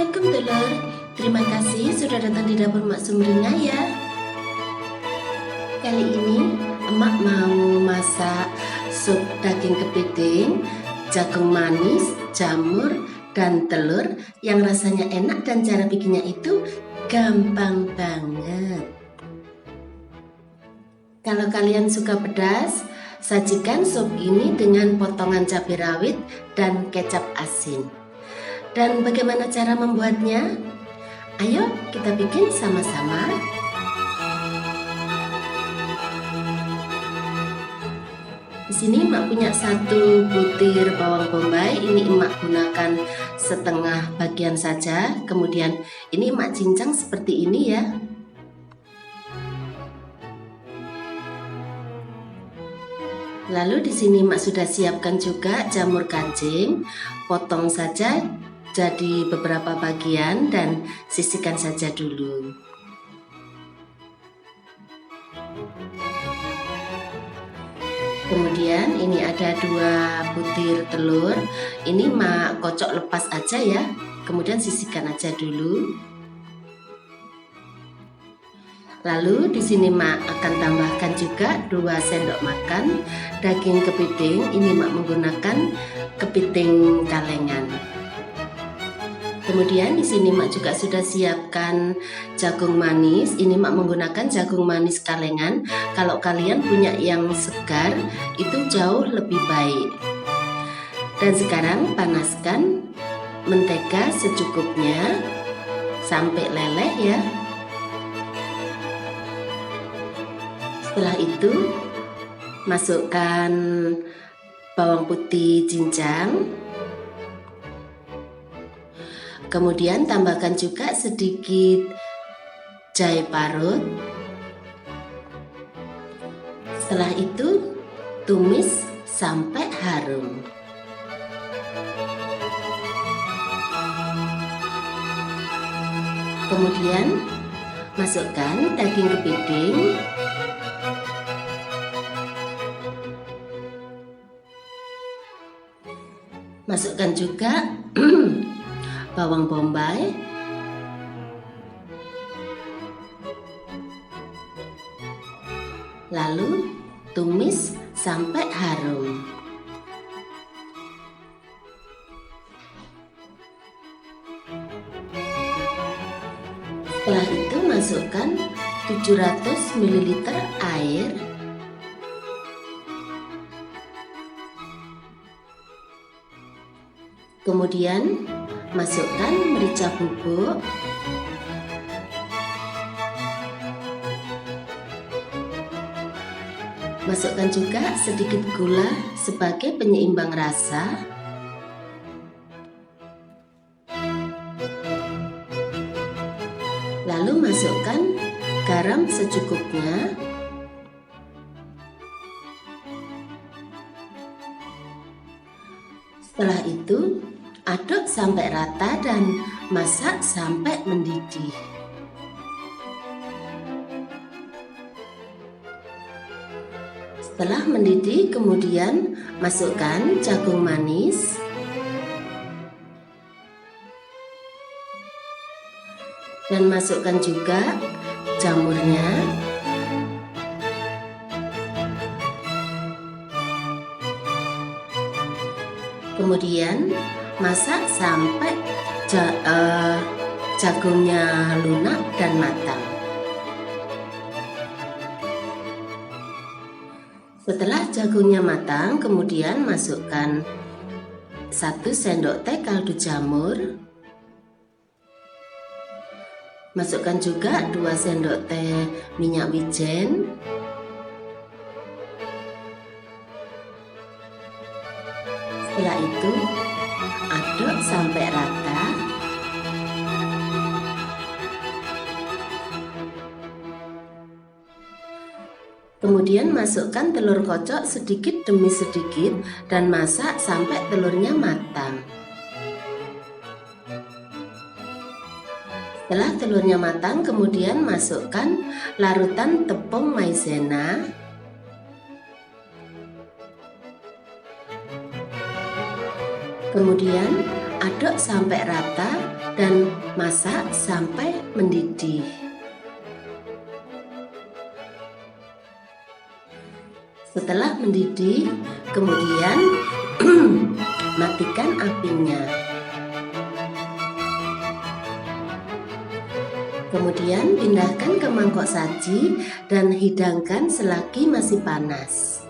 Assalamualaikum Telur. Terima kasih sudah datang di dapur Mak Sumringah ya. Kali ini emak mau masak sup daging kepiting, jagung manis, jamur, dan telur yang rasanya enak dan cara bikinnya itu gampang banget. Kalau kalian suka pedas, sajikan sup ini dengan potongan cabai rawit dan kecap asin. Dan bagaimana cara membuatnya? Ayo kita bikin sama-sama. Di sini emak punya 1 butir bawang bombay. Ini emak gunakan setengah bagian saja. Kemudian ini emak cincang seperti ini ya. Lalu di sini emak sudah siapkan juga jamur kancing. Potong saja jadi beberapa bagian dan sisihkan saja dulu. Kemudian ini ada 2 butir telur. Ini emak kocok lepas aja ya. Kemudian sisihkan aja dulu. Lalu di sini mak akan tambahkan juga 2 sendok makan daging kepiting. Ini mak menggunakan kepiting kalengan. Kemudian di sini mak juga sudah siapkan jagung manis. Ini mak menggunakan jagung manis kalengan. Kalau kalian punya yang segar itu jauh lebih baik. Dan sekarang panaskan mentega secukupnya sampai leleh ya. Setelah itu masukkan bawang putih cincang. Kemudian tambahkan juga sedikit jahe parut. Setelah itu tumis sampai harum. Kemudian masukkan daging kepiting. Masukkan juga bawang bombay. Lalu tumis sampai harum. Setelah itu masukkan 700 ml air. Kemudian masukkan merica bubuk, masukkan juga sedikit gula sebagai penyeimbang rasa. Lalu masukkan garam secukupnya. Setelah itu aduk sampai rata dan masak sampai mendidih. Setelah mendidih, kemudian masukkan jagung manis. Dan masukkan juga jamurnya. Kemudian masak sampai jagungnya lunak dan matang. Setelah jagungnya matang, kemudian masukkan 1 sendok teh kaldu jamur. Masukkan juga 2 sendok teh minyak wijen. Setelah itu aduk sampai rata. Kemudian masukkan telur kocok sedikit demi sedikit dan masak sampai telurnya matang. Setelah telurnya matang, kemudian masukkan larutan tepung maizena. Kemudian aduk sampai rata dan masak sampai mendidih. Setelah mendidih, kemudian matikan apinya. Kemudian pindahkan ke mangkok saji dan hidangkan selagi masih panas.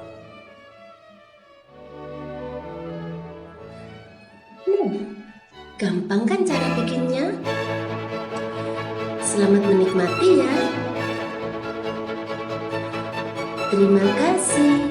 Gampang kan cara bikinnya? Selamat menikmati ya. Terima kasih.